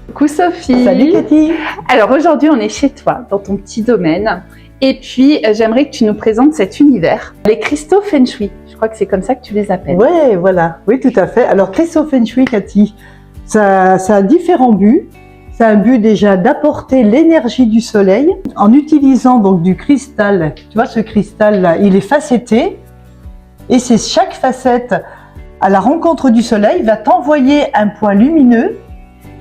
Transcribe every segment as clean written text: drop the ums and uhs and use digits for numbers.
Coucou Sophie. Salut Cathy. Alors aujourd'hui on est chez toi, dans ton petit domaine. Et puis j'aimerais que tu nous présentes cet univers. Les cristaux Feng Shui, je crois que c'est comme ça que tu les appelles. Ouais, voilà, oui tout à fait. Alors cristaux Feng Shui, Cathy, ça a différents buts. Ça a un but déjà d'apporter l'énergie du soleil en utilisant donc du cristal. Tu vois ce cristal là, il est facetté et c'est chaque facette à la rencontre du soleil va t'envoyer un point lumineux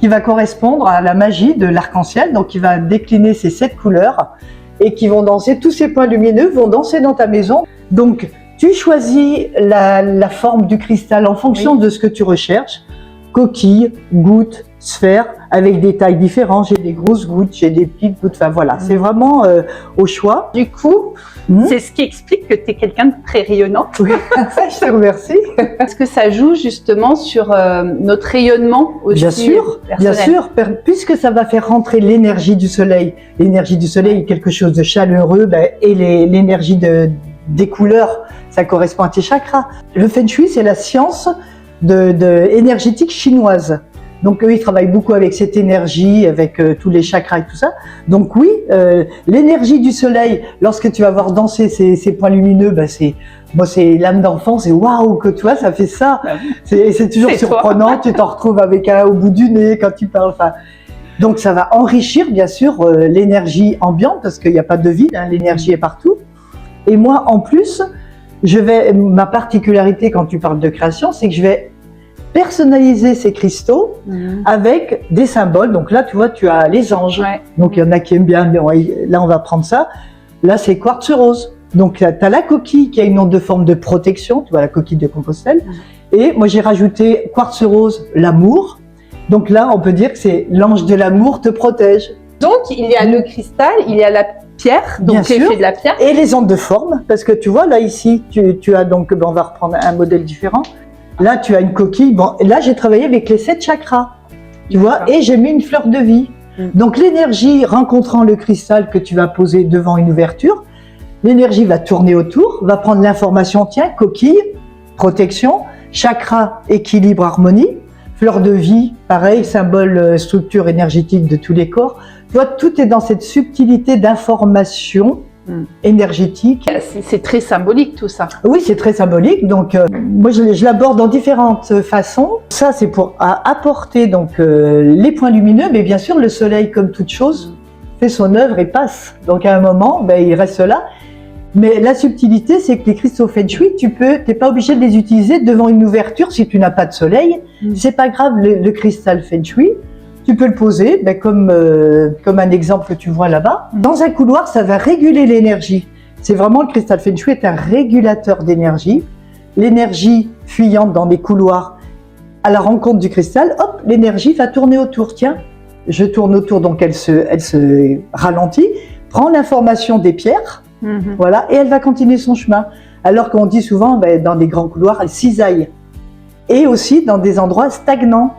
qui va correspondre à la magie de l'arc-en-ciel, donc qui va décliner ces 7 couleurs et qui vont danser, tous ces points lumineux vont danser dans ta maison. Donc tu choisis la forme du cristal en fonction de ce que tu recherches, coquille, goutte, sphère, avec des tailles différentes, j'ai des grosses gouttes, j'ai des petites gouttes, enfin voilà, c'est vraiment au choix. Du coup, c'est ce qui explique que tu es quelqu'un de très rayonnant. Oui, je te remercie. Est-ce que ça joue justement sur notre rayonnement aussi bien sûr, puisque ça va faire rentrer l'énergie du soleil. L'énergie du soleil est quelque chose de chaleureux, et l'énergie des couleurs, ça correspond à tes chakras. Le Feng Shui, c'est la science énergétique chinoise. Donc eux, ils travaillent beaucoup avec cette énergie, avec tous les chakras et tout ça. Donc oui, l'énergie du soleil, lorsque tu vas voir danser ces points lumineux, c'est l'âme d'enfant, c'est waouh que tu vois, ça fait ça. C'est toujours surprenant, tu t'en retrouves avec un au bout du nez quand tu parles. Enfin, donc ça va enrichir bien sûr l'énergie ambiante parce qu'il n'y a pas de vide, hein, l'énergie est partout. Et moi en plus, ma particularité quand tu parles de création, c'est que je vais personnaliser ces cristaux avec des symboles. Donc là, tu vois, tu as les anges. Ouais. Donc il y en a qui aiment bien. Là, on va prendre ça. Là, c'est quartz rose. Donc tu as la coquille qui a une onde de forme de protection. Tu vois, la coquille de Compostelle. Et moi, j'ai rajouté quartz rose, l'amour. Donc là, on peut dire que c'est l'ange de l'amour te protège. Donc il y a le cristal, il y a la pierre, donc l'effet de la pierre. Et les ondes de forme. Parce que tu vois, là, ici, tu as donc, on va reprendre un modèle différent. Là, tu as une coquille. Bon, là, j'ai travaillé avec les 7 chakras, tu vois, et j'ai mis une fleur de vie. Donc, l'énergie rencontrant le cristal que tu vas poser devant une ouverture, l'énergie va tourner autour, va prendre l'information, tiens, coquille, protection, chakra, équilibre, harmonie, fleur de vie, pareil, symbole, structure énergétique de tous les corps. Tu vois, tout est dans cette subtilité d'information énergétique. C'est très symbolique tout ça. Oui, c'est très symbolique. Donc, moi, je l'aborde en différentes façons. Ça, c'est pour apporter donc les points lumineux, mais bien sûr, le soleil, comme toute chose, fait son œuvre et passe. Donc, à un moment, il reste là. Mais la subtilité, c'est que les cristaux Feng Shui, t'es pas obligé de les utiliser devant une ouverture si tu n'as pas de soleil. C'est pas grave, le cristal Feng Shui, tu peux le poser, comme un exemple que tu vois là-bas. Dans un couloir, ça va réguler l'énergie. C'est vraiment, le cristal Feng Shui est un régulateur d'énergie. L'énergie fuyante dans les couloirs, à la rencontre du cristal, hop, l'énergie va tourner autour. Tiens, je tourne autour, donc elle se ralentit, prend l'information des pierres, voilà, et elle va continuer son chemin. Alors qu'on dit souvent, dans des grands couloirs, elle cisaille. Et aussi dans des endroits stagnants.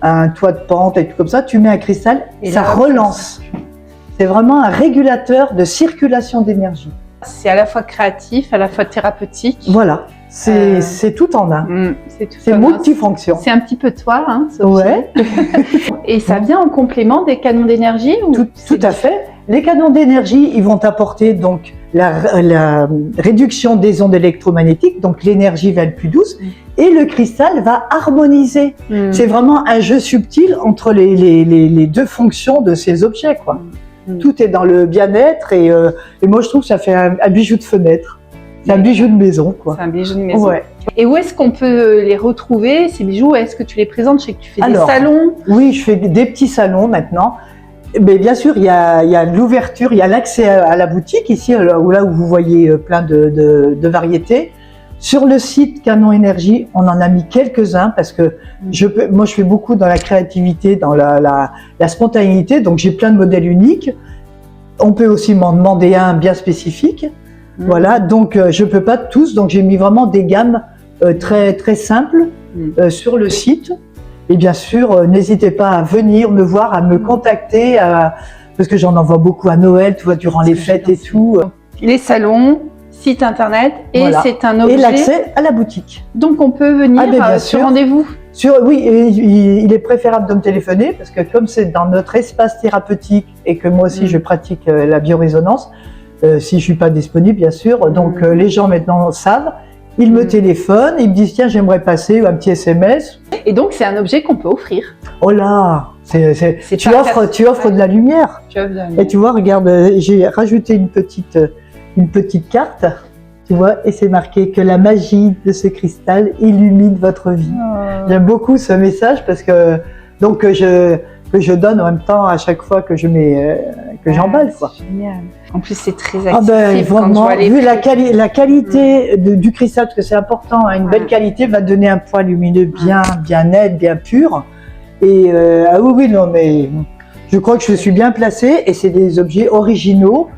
Un toit de pente et tout comme ça, tu mets un cristal et ça relance. C'est vraiment un régulateur de circulation d'énergie. C'est à la fois créatif, à la fois thérapeutique. Voilà, c'est tout en un. C'est multifonction. C'est un petit peu toi, hein, Sophie. Ouais. Et ça vient en complément des canons d'énergie ou Tout à fait. Les canons d'énergie, ils vont apporter donc la réduction des ondes électromagnétiques, donc l'énergie va être plus douce, et le cristal va harmoniser. C'est vraiment un jeu subtil entre les deux fonctions de ces objets, quoi. Tout est dans le bien-être et moi je trouve que ça fait un bijou de fenêtre. C'est un bijou de maison, quoi. C'est un bijou de maison. Ouais. Et où est-ce qu'on peut les retrouver, ces bijoux? Est-ce que tu les présentes? Je sais que tu fais des salons. Oui, je fais des petits salons maintenant. Mais bien sûr, il y a l'ouverture, il y a l'accès à la boutique ici, là où vous voyez plein de variétés. Sur le site Canon Énergie, on en a mis quelques-uns parce que moi je fais beaucoup dans la créativité, dans la spontanéité, donc j'ai plein de modèles uniques. On peut aussi m'en demander un bien spécifique. Voilà, donc je peux pas tous, donc j'ai mis vraiment des gammes très très simples sur le site. Et bien sûr, n'hésitez pas à venir me voir, à me contacter, parce que j'en envoie beaucoup à Noël, tu vois, durant les fêtes et tout. Les salons, site internet, et c'est un objet. Et l'accès à la boutique. Donc on peut venir sur rendez-vous. Oui, et il est préférable de me téléphoner parce que comme c'est dans notre espace thérapeutique et que moi aussi je pratique la biorésonance, si je suis pas disponible bien sûr, donc les gens maintenant savent, ils me téléphonent, ils me disent tiens j'aimerais passer un petit SMS. Et donc c'est un objet qu'on peut offrir. Oh là, tu offres de la lumière. Et tu vois, regarde, j'ai rajouté une petite carte. Tu vois, et c'est marqué que la magie de ce cristal illumine votre vie. Oh. J'aime beaucoup ce message parce que je donne en même temps à chaque fois que j'emballe quoi. Génial. En plus c'est très accessible. Ah ben vraiment, vu la qualité du cristal, parce que c'est important, hein, une belle qualité va donner un point lumineux bien net, bien pur. Et ah oui non mais je crois que je suis bien placée et c'est des objets originaux.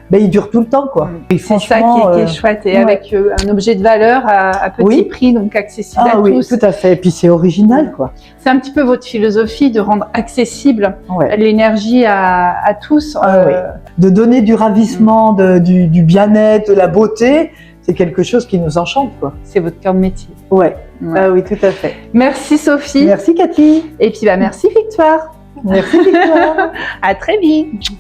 Ben, il dure tout le temps quoi. C'est ça qui est chouette et avec un objet de valeur à petit prix, donc accessible à tous. Oui, tout à fait. Et puis c'est original quoi. C'est un petit peu votre philosophie de rendre accessible l'énergie à tous. De donner du ravissement, du bien-être, de la beauté, c'est quelque chose qui nous enchante quoi. C'est votre cœur de métier. Ah oui, tout à fait. Merci Sophie. Merci Cathy. Et puis merci Victoire. Merci Victoire. À très vite.